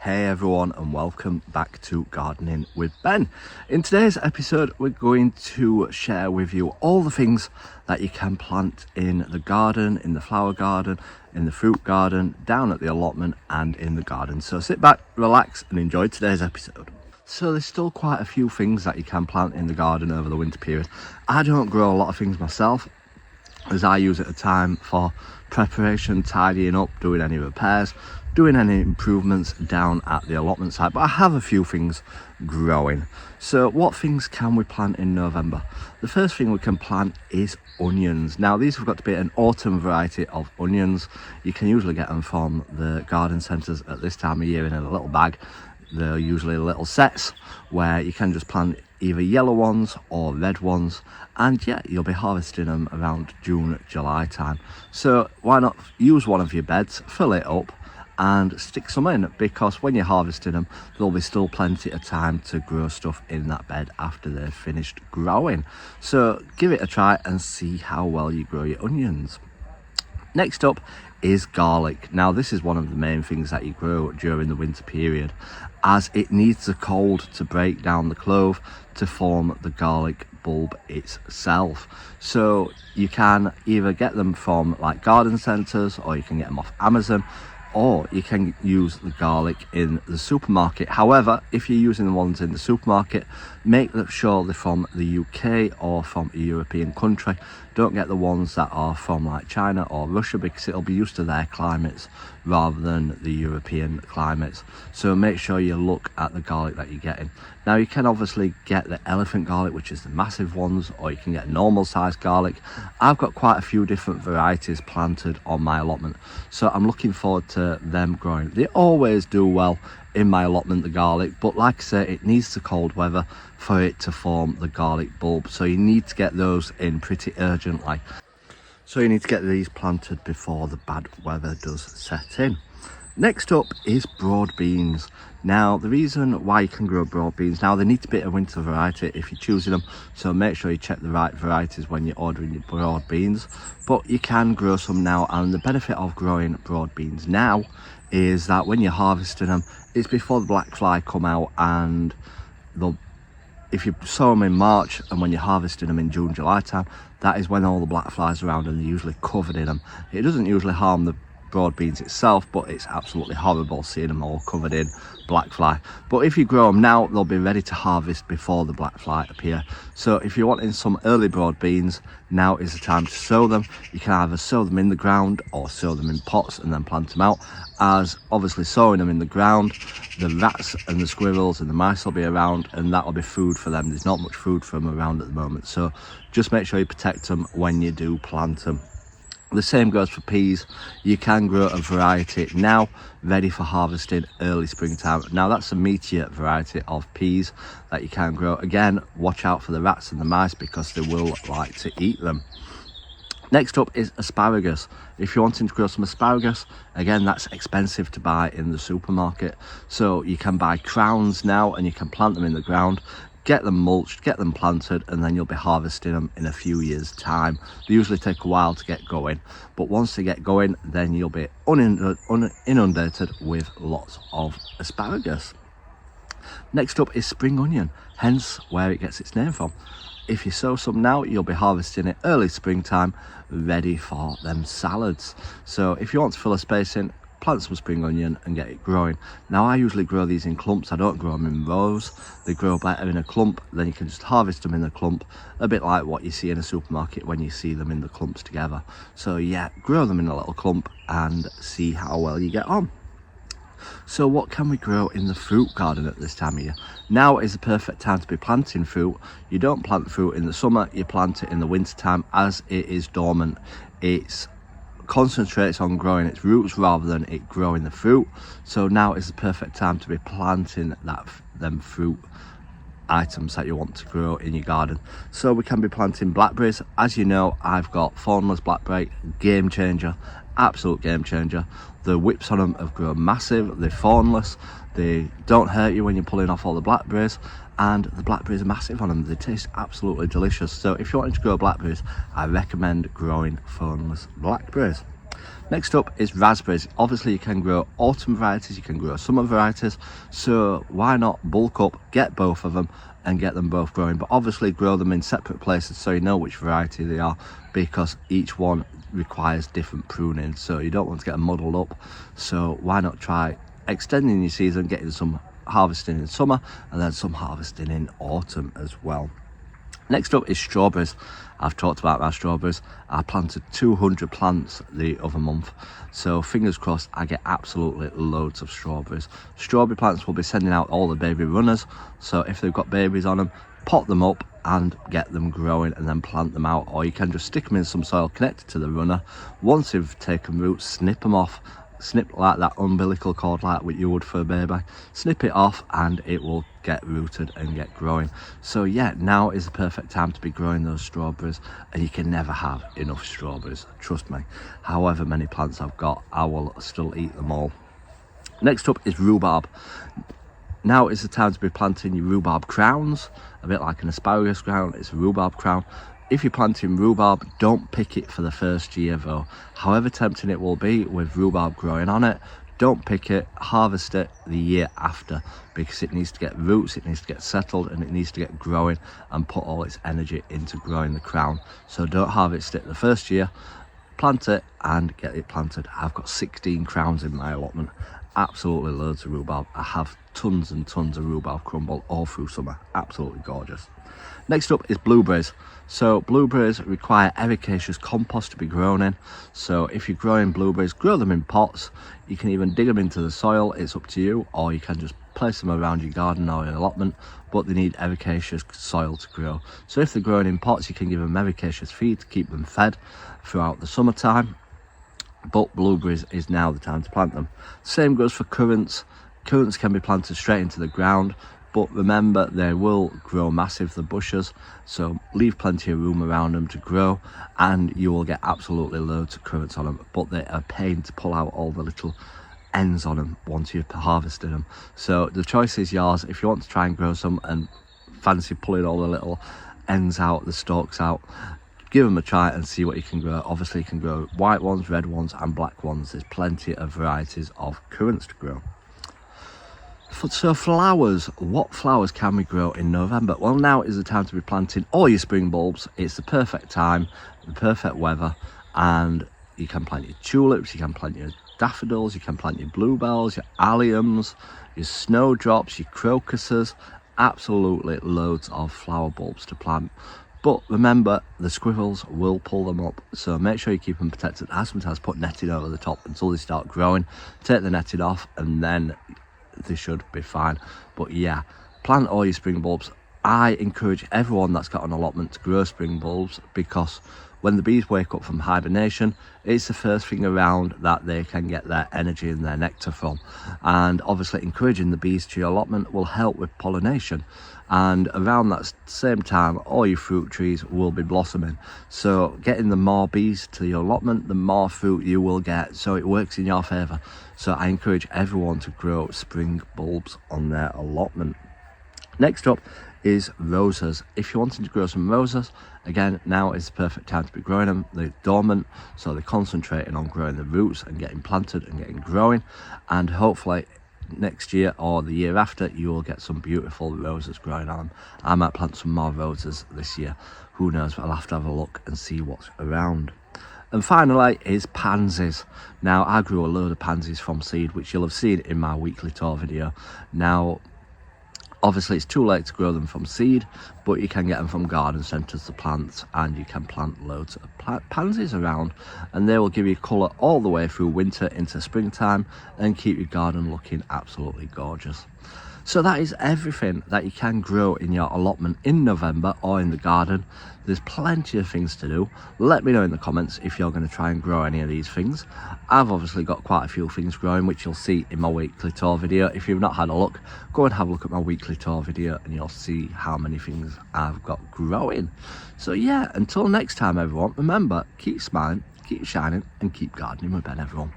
Hey everyone, and welcome back to Gardening with Ben. In today's episode we're going to share with you all the things that you can plant in the garden, in the flower garden, in the fruit garden, down at the allotment and in the garden. So sit back, relax and enjoy today's episode. So there's still quite a few things that you can plant in the garden over the winter period. I don't grow a lot of things myself, as I use it at a time for preparation, tidying up, doing any repairs, doing any improvements down at the allotment site, but I have a few things growing. So what things can we plant in November? The first thing we can plant is onions. Now these have got to be an autumn variety of onions. You can usually get them from the garden centres at this time of year in a little bag. They're usually little sets where you can just plant either yellow ones or red ones, and yeah, you'll be harvesting them around June, July time. So why not use one of your beds, fill it up and stick some in, because when you're harvesting them there'll be still plenty of time to grow stuff in that bed after they've finished growing. So give it a try and see how well you grow your onions. Next up is garlic. Now this is one of the main things that you grow during the winter period, as it needs the cold to break down the clove to form the garlic bulb itself. So you can either get them from like garden centres, or you can get them off Amazon, or you can use the garlic in the supermarket. However, if you're using the ones in the supermarket, make sure they're from the UK or from a European country. Don't get the ones that are from like China or Russia, because it'll be used to their climates rather than the European climates. So make sure you look at the garlic that you're getting. Now you can obviously get the elephant garlic, which is the massive ones, or you can get normal sized garlic. I've got quite a few different varieties planted on my allotment, so I'm looking forward to them growing. They always do well in my allotment, the garlic, but like I say, it needs the cold weather for it to form the garlic bulb, so you need to get those in pretty urgently. So you need to get these planted before the bad weather does set in. Next up is broad beans. Now the reason why you can grow broad beans, now they need to be a winter variety if you're choosing them, so make sure you check the right varieties when you're ordering your broad beans, but you can grow some now. And the benefit of growing broad beans now is that when you're harvesting them, it's before the black fly come out, and if you sow them in March and when you're harvesting them in June, July time, that is when all the black flies are around and they're usually covered in them. It doesn't usually harm the broad beans itself, but it's absolutely horrible seeing them all covered in black fly. But if you grow them now, they'll be ready to harvest before the black fly appear. So if you're wanting some early broad beans, now is the time to sow them. You can either sow them in the ground or sow them in pots and then plant them out, as obviously sowing them in the ground, the rats and the squirrels and the mice will be around, and that will be food for them. There's not much food for them around at the moment, so just make sure you protect them when you do plant them. The same goes for peas. You can grow a variety now ready for harvesting early springtime. Now that's a meteor variety of peas that you can grow. Again, watch out for the rats and the mice, because they will like to eat them. Next up is asparagus. If you're wanting to grow some asparagus, again, that's expensive to buy in the supermarket, so you can buy crowns now and you can plant them in the ground. Get them mulched, get them planted, and then you'll be harvesting them in a few years time. They usually take a while to get going, but once they get going, then you'll be inundated with lots of asparagus. Next up is spring onion, hence where it gets its name from. If you sow some now, you'll be harvesting it early springtime, ready for them salads. So if you want to fill a space in, plant some spring onion and get it growing. Now I usually grow these in clumps. I don't grow them in rows. They grow better in a clump. Then you can just harvest them in a clump, a bit like what you see in a supermarket when you see them in the clumps together. So yeah, grow them in a little clump and see how well you get on. So what can we grow in the fruit garden at this time of year? Now is the perfect time to be planting fruit. You don't plant fruit in the summer, you plant it in the winter time, as it is dormant. It concentrates on growing its roots rather than it growing the fruit. So now is the perfect time to be planting them fruit items that you want to grow in your garden. So we can be planting blackberries. As you know, I've got thornless blackberry, game changer, absolute game changer. The whips on them have grown massive. They're thornless, they don't hurt you when you're pulling off all the blackberries, and the blackberries are massive on them. They taste absolutely delicious. So if you're wanting to grow blackberries, I recommend growing thornless blackberries. Next up is raspberries. Obviously you can grow autumn varieties, you can grow summer varieties, so why not bulk up, get both of them and get them both growing, but obviously grow them in separate places so you know which variety they are, because each one requires different pruning, so you don't want to get them muddled up. So why not try extending your season, getting some harvesting in summer and then some harvesting in autumn as well. Next up is strawberries. I've talked about my strawberries. I planted 200 plants the other month, so fingers crossed I get absolutely loads of strawberries. Strawberry plants will be sending out all the baby runners, so if they've got babies on them, pot them up and get them growing and then plant them out, or you can just stick them in some soil connected to the runner. Once they've taken root, snip them off, snip like that umbilical cord like what you would for a baby, snip it off and it will get rooted and get growing. So yeah, now is the perfect time to be growing those strawberries, and you can never have enough strawberries, trust me. However many plants I've got, I will still eat them all. Next up is rhubarb. Now is the time to be planting your rhubarb crowns, a bit like an asparagus crown. It's a rhubarb crown. If you're planting rhubarb, don't pick it for the first year though. However tempting it will be with rhubarb growing on it, don't pick it, harvest it the year after, because it needs to get roots, it needs to get settled and it needs to get growing and put all its energy into growing the crown. So don't harvest it the first year, plant it and get it planted. I've got 16 crowns in my allotment, absolutely loads of rhubarb. I have tons and tons of rhubarb crumble all through summer, absolutely gorgeous. Next up is blueberries. So blueberries require ericaceous compost to be grown in. So if you're growing blueberries, grow them in pots. You can even dig them into the soil, it's up to you, or you can just place them around your garden or your allotment, but they need ericaceous soil to grow. So if they're growing in pots, you can give them ericaceous feed to keep them fed throughout the summertime. But blueberries is now the time to plant them. Same goes for currants. Currants can be planted straight into the ground, but remember they will grow massive, the bushes, so leave plenty of room around them to grow and you will get absolutely loads of currants on them, but they're a pain to pull out all the little ends on them once you've harvested them. So the choice is yours. If you want to try and grow some and fancy pulling all the little ends out, the stalks out, give them a try and see what you can grow. Obviously you can grow white ones, red ones and black ones. There's plenty of varieties of currants to grow. So flowers, what flowers can we grow in November? Well, now is the time to be planting all your spring bulbs. It's the perfect time, the perfect weather, and you can plant your tulips, you can plant your daffodils, you can plant your bluebells, your alliums, your snowdrops, your crocuses, absolutely loads of flower bulbs to plant. But remember, the squirrels will pull them up, so make sure you keep them protected. I sometimes put netting over the top until they start growing, take the netting off and then they should be fine. But yeah, plant all your spring bulbs. I encourage everyone that's got an allotment to grow spring bulbs, because when the bees wake up from hibernation, it's the first thing around that they can get their energy and their nectar from. And obviously encouraging the bees to your allotment will help with pollination, and around that same time all your fruit trees will be blossoming. So getting the more bees to your allotment, the more fruit you will get, so it works in your favour. So I encourage everyone to grow spring bulbs on their allotment. Next up is roses. If you're wanting to grow some roses, again, now is the perfect time to be growing them. They're dormant, so they're concentrating on growing the roots and getting planted and getting growing, and hopefully next year or the year after you will get some beautiful roses growing on them. I might plant some more roses this year, who knows, but I'll have to have a look and see what's around. And finally is pansies. Now I grew a load of pansies from seed, which you'll have seen in my weekly tour video. Now obviously it's too late to grow them from seed, but you can get them from garden centres to plant, and you can plant loads of pansies around, and they will give you colour all the way through winter into springtime and keep your garden looking absolutely gorgeous. So that is everything that you can grow in your allotment in November or in the garden. There's plenty of things to do. Let me know in the comments if you're going to try and grow any of these things. I've obviously got quite a few things growing, which you'll see in my weekly tour video. If you've not had a look, go and have a look at my weekly tour video and you'll see how many things I've got growing. So yeah, until next time everyone, remember, keep smiling, keep shining and keep gardening with Ben, everyone.